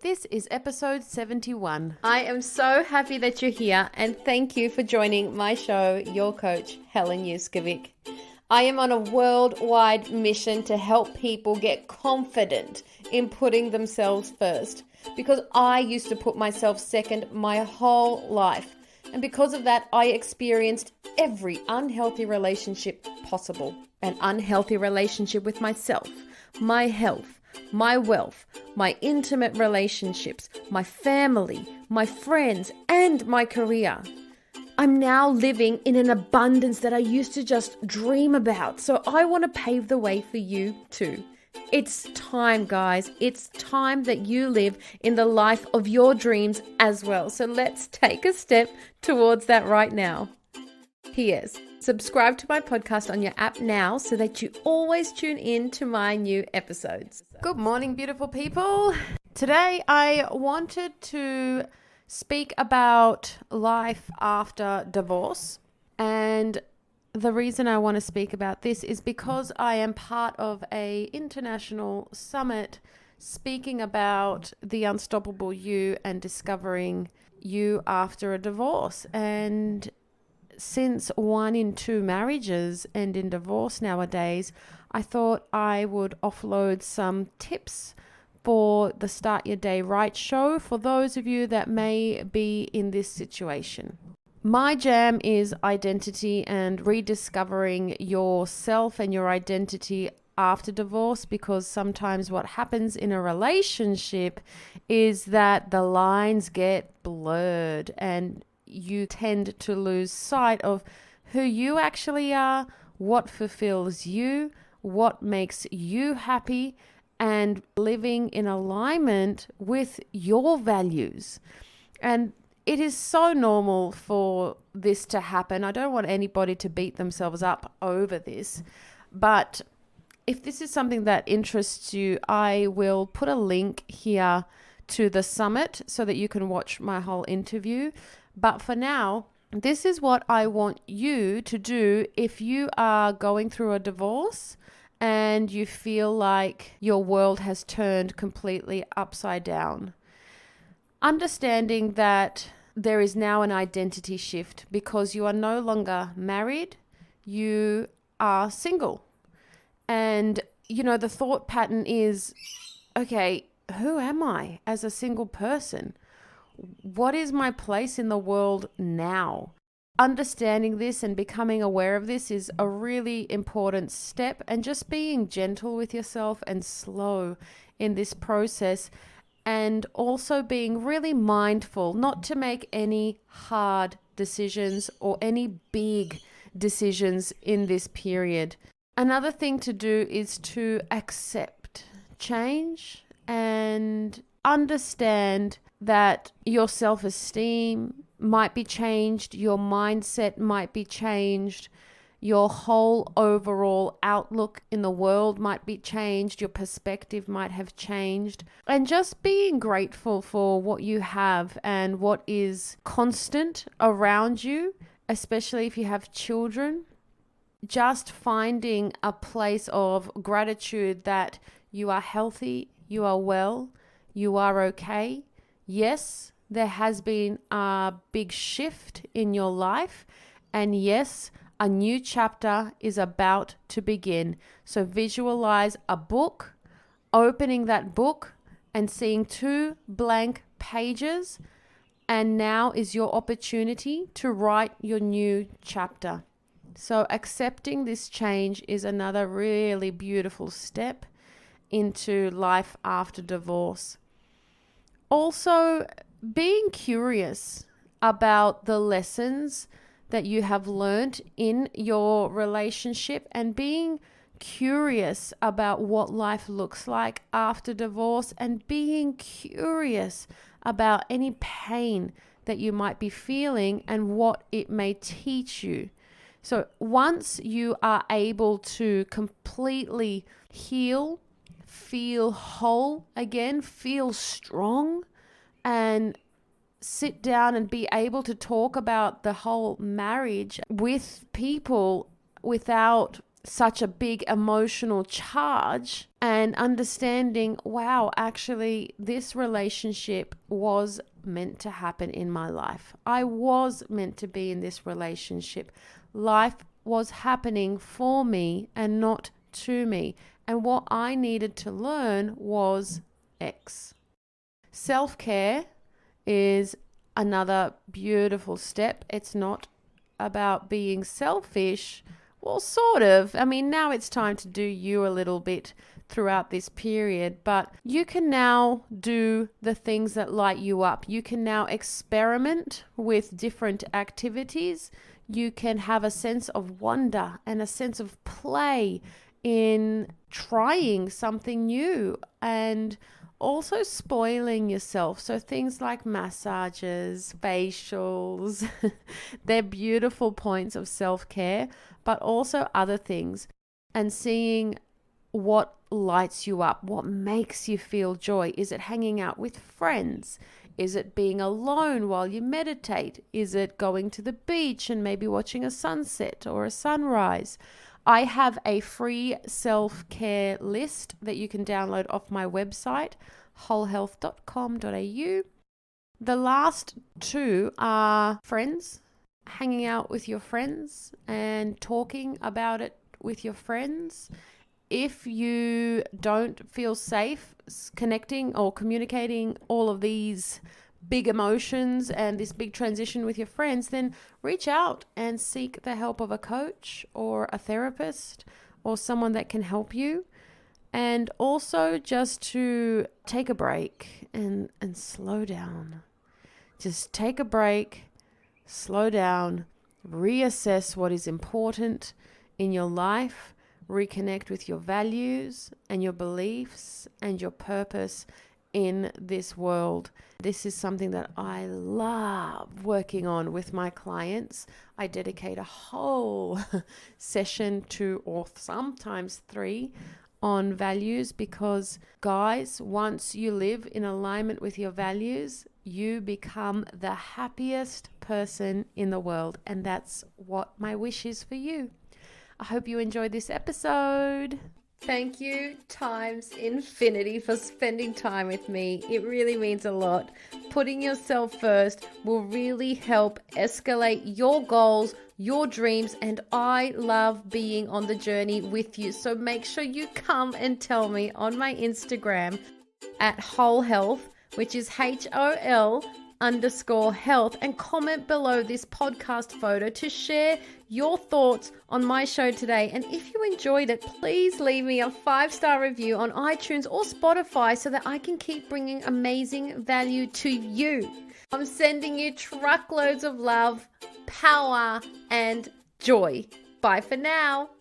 This is episode 71. I am so happy that you're here, and thank you for joining my show, your coach, Helen Yuskovic. I am on a worldwide mission to help people get confident in putting themselves first, because I used to put myself second my whole life. And because of that, I experienced every unhealthy relationship possible. An unhealthy relationship with myself, my health, my wealth, my intimate relationships, my family, my friends, and my career. I'm now living in an abundance that I used to just dream about. So I want to pave the way for you too. It's time, guys. It's time that you live in the life of your dreams as well. So let's take a step towards that right now. P.S. Subscribe to my podcast on your app now so that you always tune in to my new episodes. Good morning, beautiful people. Today I wanted to speak about life after divorce. And the reason I want to speak about this is because I am part of an international summit speaking about the unstoppable you and discovering you after a divorce. And since 1 in 2 marriages end in divorce nowadays, I thought I would offload some tips for the Start Your Day Right show for those of you that may be in this situation. My jam is identity and rediscovering yourself and your identity after divorce, because sometimes what happens in a relationship is that the lines get blurred and you tend to lose sight of who you actually are, what fulfills you, what makes you happy, and living in alignment with your values. And it is so normal for this to happen. I don't want anybody to beat themselves up over this, but if this is something that interests you, I will put a link here to the summit so that you can watch my whole interview. But for now, this is what I want you to do if you are going through a divorce and you feel like your world has turned completely upside down. Understanding that there is now an identity shift because you are no longer married, you are single. And, the thought pattern is, okay, who am I as a single person? What is my place in the world now? Understanding this and becoming aware of this is a really important step, and just being gentle with yourself and slow in this process, and also being really mindful not to make any hard decisions or any big decisions in this period. Another thing to do is to accept change and understand that your self-esteem might be changed, your mindset might be changed, your whole overall outlook in the world might be changed, your perspective might have changed. And just being grateful for what you have and what is constant around you, especially if you have children. Just finding a place of gratitude that you are healthy, you are well, you are okay. Yes, there has been a big shift in your life, and yes, a new chapter is about to begin. So visualize a book, opening that book and seeing 2 blank pages, and now is your opportunity to write your new chapter. So accepting this change is another really beautiful step into life after divorce. Also, being curious about the lessons that you have learned in your relationship, and being curious about what life looks like after divorce, and being curious about any pain that you might be feeling and what it may teach you. So once you are able to completely heal, feel whole again, feel strong, and sit down and be able to talk about the whole marriage with people without such a big emotional charge, and understanding, wow, actually this relationship was meant to happen in my life. I was meant to be in this relationship. Life was happening for me and not to me. And what I needed to learn was X. Self-care is another beautiful step. It's not about being selfish. Well, sort of. I mean, now it's time to do you a little bit throughout this period, but you can now do the things that light you up. You can now experiment with different activities. You can have a sense of wonder and a sense of play in trying something new and also spoiling yourself. So things like massages, facials, they're beautiful points of self-care, but also other things, and seeing what lights you up, what makes you feel joy. Is it hanging out with friends? Is it being alone while you meditate? Is it going to the beach and maybe watching a sunset or a sunrise? I have a free self-care list that you can download off my website, wholehealth.com.au. The last two are friends, hanging out with your friends and talking about it with your friends. If you don't feel safe connecting or communicating all of these big emotions and this big transition with your friends, then reach out and seek the help of a coach or a therapist or someone that can help you. And also just to take a break and slow down. Just take a break, slow down, reassess what is important in your life, reconnect with your values and your beliefs and your purpose in this world. This is something that I love working on with my clients. I dedicate a whole session to, or sometimes 3, on values, because guys, once you live in alignment with your values, you become the happiest person in the world. And that's what my wish is for you. I hope you enjoyed this episode. Thank you times infinity for spending time with me. It really means a lot. Putting yourself first will really help escalate your goals, your dreams, and I love being on the journey with you. So make sure you come and tell me on my Instagram at Whole Health, which is HOL_health, and comment below this podcast photo to share your thoughts on my show today. And if you enjoyed it, please leave me a 5-star review on iTunes or Spotify so that I can keep bringing amazing value to you. I'm sending you truckloads of love, power, and joy. Bye for now.